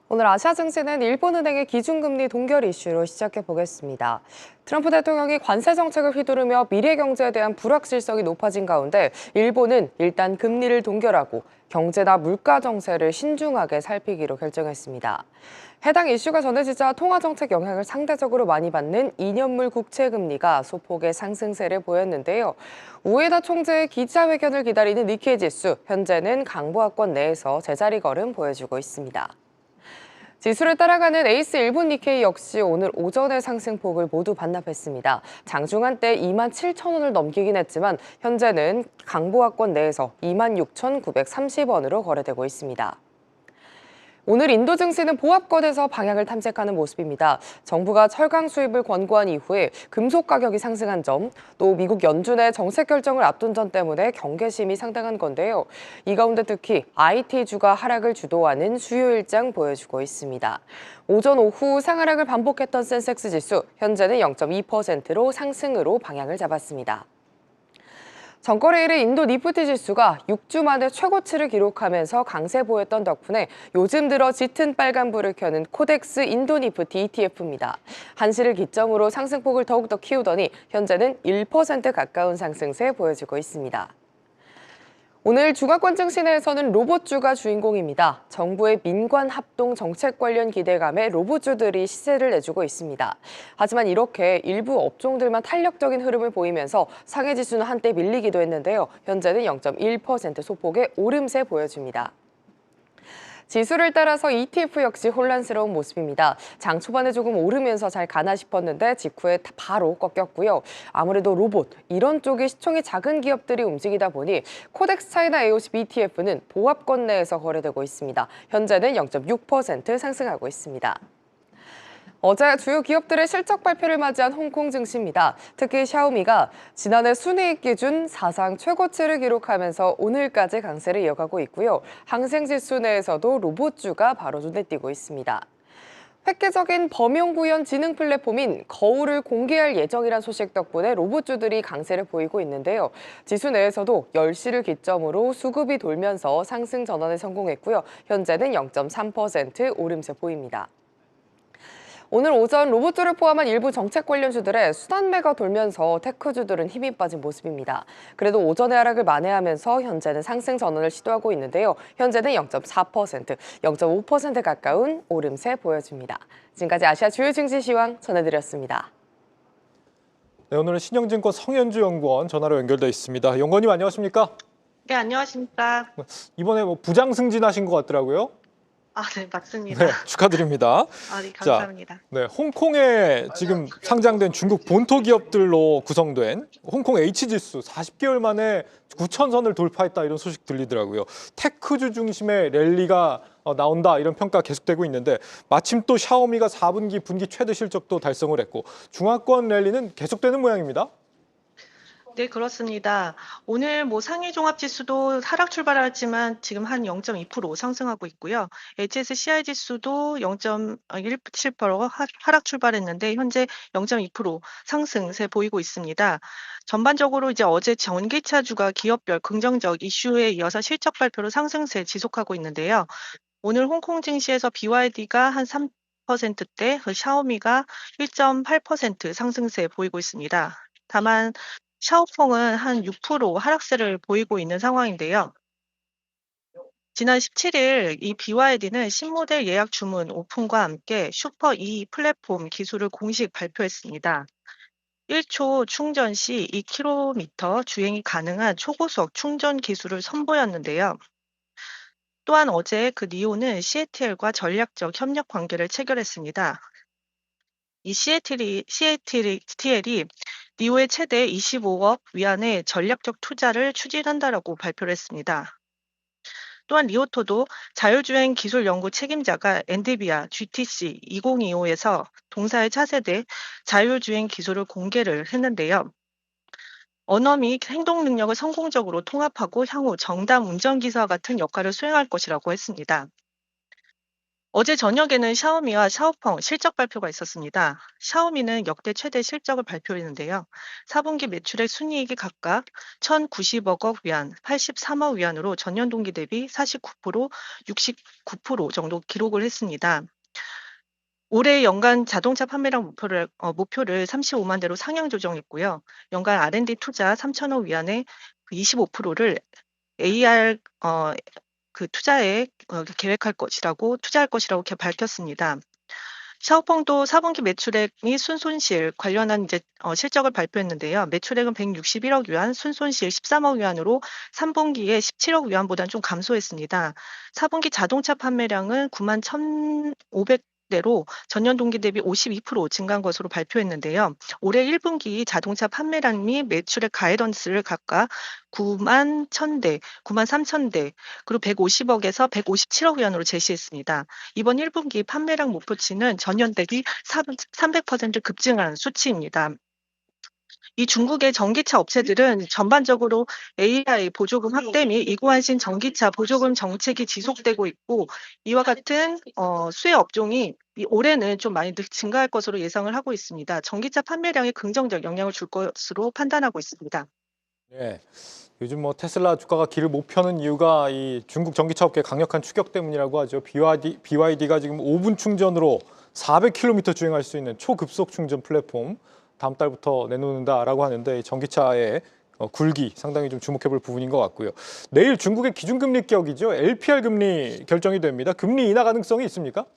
오늘 아시아 증시는 일본은행의 기준금리 동결 이슈로 시작해 보겠습니다. 트럼프 대통령이 관세 정책을 휘두르며 미래 경제에 대한 불확실성이 높아진 가운데 일본은 일단 금리를 동결하고 경제나 물가 정세를 신중하게 살피기로 결정했습니다. 해당 이슈가 전해지자 통화 정책 영향을 상대적으로 많이 받는 2년물 국채 금리가 소폭의 상승세를 보였는데요. 우에다 총재의 기자회견을 기다리는 니케이 지수, 현재는 강보합권 내에서 제자리 걸음 보여주고 있습니다. 지수를 따라가는 에이스 일본 니케이 역시 오늘 오전의 상승폭을 모두 반납했습니다. 장중한 때 27,000원을 넘기긴 했지만 현재는 강보합권 내에서 26,930원으로 거래되고 있습니다. 오늘 인도 증시는 보합권에서 방향을 탐색하는 모습입니다. 정부가 철강 수입을 권고한 이후에 금속 가격이 상승한 점, 또 미국 연준의 정책 결정을 앞둔 점 때문에 경계심이 상당한 건데요. 이 가운데 특히 IT주가 하락을 주도하는 수요 일장 보여주고 있습니다. 오전 오후 상하락을 반복했던 센섹스 지수, 현재는 0.2%로 상승으로 방향을 잡았습니다. 전거래 일의 인도 니프티 지수가 6주 만에 최고치를 기록하면서 강세 보였던 덕분에 요즘 들어 짙은 빨간불을 켜는 코덱스 인도 니프티 ETF입니다. 한시를 기점으로 상승폭을 더욱더 키우더니 현재는 1% 가까운 상승세 보여주고 있습니다. 오늘 중화권증 시내에서는 로봇주가 주인공입니다. 정부의 민관 합동 정책 관련 기대감에 로봇주들이 시세를 내주고 있습니다. 하지만 이렇게 일부 업종들만 탄력적인 흐름을 보이면서 상해지수는 한때 밀리기도 했는데요. 현재는 0.1% 소폭의 오름세 보여줍니다. 지수를 따라서 ETF 역시 혼란스러운 모습입니다. 장 초반에 조금 오르면서 잘 가나 싶었는데 직후에 바로 꺾였고요. 아무래도 로봇, 이런 쪽이 시총이 작은 기업들이 움직이다 보니 코덱스 차이나 AOC ETF는 보합권 내에서 거래되고 있습니다. 현재는 0.6% 상승하고 있습니다. 어제 주요 기업들의 실적 발표를 맞이한 홍콩 증시입니다. 특히 샤오미가 지난해 순이익 기준 사상 최고치를 기록하면서 오늘까지 강세를 이어가고 있고요. 항생지수 내에서도 로봇주가 바로 눈에 띄고 있습니다. 획기적인 범용구현 지능 플랫폼인 거울을 공개할 예정이란 소식 덕분에 로봇주들이 강세를 보이고 있는데요. 지수 내에서도 10시를 기점으로 수급이 돌면서 상승 전환에 성공했고요. 현재는 0.3% 오름세 보입니다. 오늘 오전 로봇주를 포함한 일부 정책 관련주들의 순환매가 돌면서 테크주들은 힘이 빠진 모습입니다. 그래도 오전의 하락을 만회하면서 현재는 상승 전환을 시도하고 있는데요. 현재는 0.4%, 0.5% 가까운 오름세 보여줍니다. 지금까지 아시아 주요 증시 시황 전해드렸습니다. 네, 오늘은 신영증권 성현주 연구원 전화로 연결돼 있습니다. 연구원님 안녕하십니까? 네, 안녕하십니까. 이번에 부장 승진하신 것 같더라고요. 네, 맞습니다. 네, 축하드립니다. 네, 자, 감사합니다. 네, 홍콩에 지금 상장된 중국 본토 기업들로 구성된 홍콩 H지수 40개월 만에 9,000선을 돌파했다 이런 소식 들리더라고요. 테크주 중심의 랠리가 나온다 이런 평가 계속되고 있는데 마침 또 샤오미가 4분기 분기 최대 실적도 달성을 했고 중화권 랠리는 계속되는 모양입니다. 네, 그렇습니다. 오늘 상해 종합지수도 하락 출발했지만 지금 한 0.2% 상승하고 있고요. HSCI 지수도 0.17% 하락 출발했는데 현재 0.2% 상승세 보이고 있습니다. 전반적으로 이제 어제 전기차주가 기업별 긍정적 이슈에 이어서 실적 발표로 상승세 지속하고 있는데요. 오늘 홍콩 증시에서 BYD가 한 3%대, 샤오미가 1.8% 상승세 보이고 있습니다. 다만 샤오펑은 한 6% 하락세를 보이고 있는 상황인데요. 지난 17일 이 BYD는 신모델 예약 주문 오픈과 함께 슈퍼 E 플랫폼 기술을 공식 발표했습니다. 1초 충전 시 2km 주행이 가능한 초고속 충전 기술을 선보였는데요. 또한 어제 니오는 CATL과 전략적 협력 관계를 체결했습니다. 이 CATL이 니오의 최대 25억 위안의 전략적 투자를 추진한다라고 발표를 했습니다. 또한 리오토도 자율주행 기술 연구 책임자가 엔비디아 GTC 2025에서 동사의 차세대 자율주행 기술을 공개를 했는데요. 언어 및 행동 능력을 성공적으로 통합하고 향후 정답 운전기사와 같은 역할을 수행할 것이라고 했습니다. 어제 저녁에는 샤오미와 샤오펑 실적 발표가 있었습니다. 샤오미는 역대 최대 실적을 발표했는데요. 4분기 매출액 순이익이 각각 1,090억 위안, 83억 위안으로 전년 동기 대비 49%, 69% 정도 기록을 했습니다. 올해 연간 자동차 판매량 목표를 35만 대로 상향 조정했고요. 연간 R&D 투자 3천억 위안의 25%를 AR 투자에 투자할 것이라고 이렇게 밝혔습니다. 샤오펑도 4분기 매출액이 순손실 관련한 실적을 발표했는데요. 매출액은 161억 위안, 순손실 13억 위안으로 3분기에 17억 위안보다는 좀 감소했습니다. 4분기 자동차 판매량은 9만 1,500대로 전년 동기 대비 52% 증가한 것으로 발표했는데요. 올해 1분기 자동차 판매량 및 매출액 가이던스를 각각 9만 1,000대, 9만 3,000대, 그리고 150억에서 157억 위안으로 제시했습니다. 이번 1분기 판매량 목표치는 전년 대비 300% 급증한 수치입니다. 이 중국의 전기차 업체들은 전반적으로 AI 보조금 확대 및 이구환신 전기차 보조금 정책이 지속되고 있고, 이와 같은 수혜 업종이 올해는 좀 많이 증가할 것으로 예상을 하고 있습니다. 전기차 판매량에 긍정적 영향을 줄 것으로 판단하고 있습니다. 네. 요즘 테슬라 주가가 길을 못 펴는 이유가 이 중국 전기차 업계 강력한 추격 때문이라고 하죠. BYD가 지금 5분 충전으로 400km 주행할 수 있는 초급속 충전 플랫폼 다음 달부터 내놓는다라고 하는데 전기차의 굴기 상당히 좀 주목해볼 부분인 것 같고요. 내일 중국의 기준금리 격이죠. LPR 금리 결정이 됩니다. 금리 인하 가능성이 있습니까?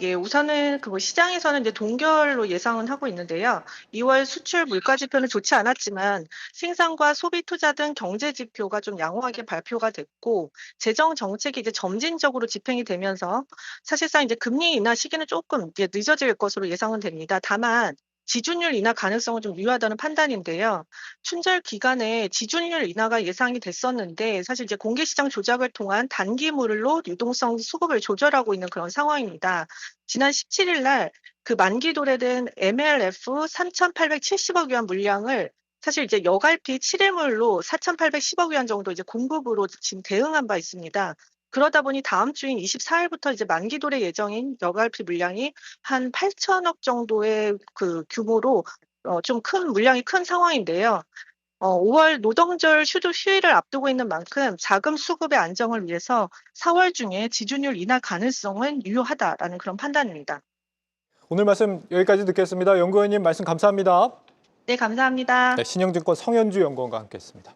예. 우선은 시장에서는 이제 동결로 예상은 하고 있는데요. 2월 수출 물가 지표는 좋지 않았지만 생산과 소비 투자 등 경제 지표가 좀 양호하게 발표가 됐고, 재정 정책이 이제 점진적으로 집행이 되면서 사실상 이제 금리 인하 시기는 조금 이제 늦어질 것으로 예상은 됩니다. 다만 지준율 인하 가능성은 좀 유효하다는 판단인데요. 춘절 기간에 지준율 인하가 예상이 됐었는데, 사실 이제 공개시장 조작을 통한 단기물로 유동성 수급을 조절하고 있는 그런 상황입니다. 지난 17일 날 만기 도래된 MLF 3,870억 위안 물량을 사실 이제 여갈피 7일물로 4,810억 위안 정도 이제 공급으로 지금 대응한 바 있습니다. 그러다 보니 다음 주인 24일부터 이제 만기 도래 예정인 여갈피 물량이 한 8천억 정도의 규모로 좀 물량이 큰 상황인데요. 5월 노동절 휴일을 앞두고 있는 만큼 자금 수급의 안정을 위해서 4월 중에 지준율 인하 가능성은 유효하다라는 그런 판단입니다. 오늘 말씀 여기까지 듣겠습니다. 연구원님 말씀 감사합니다. 네, 감사합니다. 네, 신영증권 성현주 연구원과 함께했습니다.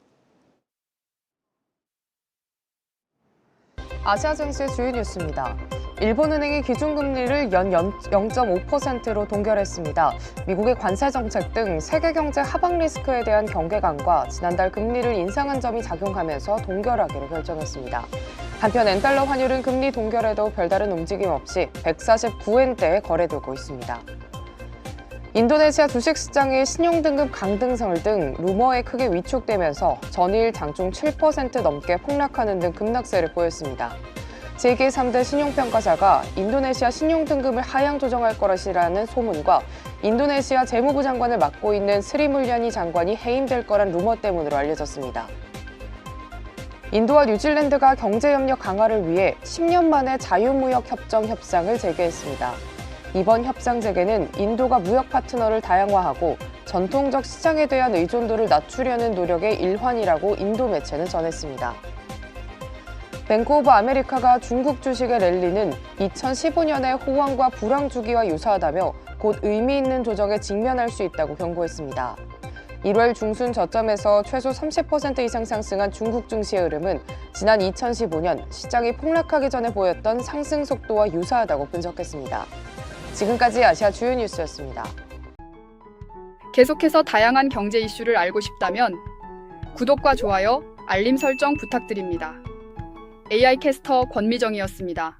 아시아 증시 주요 뉴스입니다. 일본은행이 기준금리를 연 0.5%로 동결했습니다. 미국의 관세 정책 등 세계 경제 하방 리스크에 대한 경계감과 지난달 금리를 인상한 점이 작용하면서 동결하기로 결정했습니다. 한편 엔달러 환율은 금리 동결에도 별다른 움직임 없이 149엔대에 거래되고 있습니다. 인도네시아 주식시장의 신용등급 강등설 등 루머에 크게 위축되면서 전일 장중 7% 넘게 폭락하는 등 급락세를 보였습니다. 세계 3대 신용평가사가 인도네시아 신용등급을 하향 조정할 것이라는 소문과 인도네시아 재무부 장관을 맡고 있는 스리물야니 장관이 해임될 거란 루머 때문으로 알려졌습니다. 인도와 뉴질랜드가 경제협력 강화를 위해 10년 만에 자유무역협정 협상을 재개했습니다. 이번 협상 재개는 인도가 무역 파트너를 다양화하고 전통적 시장에 대한 의존도를 낮추려는 노력의 일환이라고 인도 매체는 전했습니다. 뱅크 오브 아메리카가 중국 주식의 랠리는 2015년의 호황과 불황 주기와 유사하다며 곧 의미 있는 조정에 직면할 수 있다고 경고했습니다. 1월 중순 저점에서 최소 30% 이상 상승한 중국 증시의 흐름은 지난 2015년 시장이 폭락하기 전에 보였던 상승 속도와 유사하다고 분석했습니다. 지금까지 아시아 주요 뉴스였습니다. 계속해서 다양한 경제 이슈를 알고 싶다면 구독과 좋아요, 알림 설정 부탁드립니다. AI 캐스터 권미정이었습니다.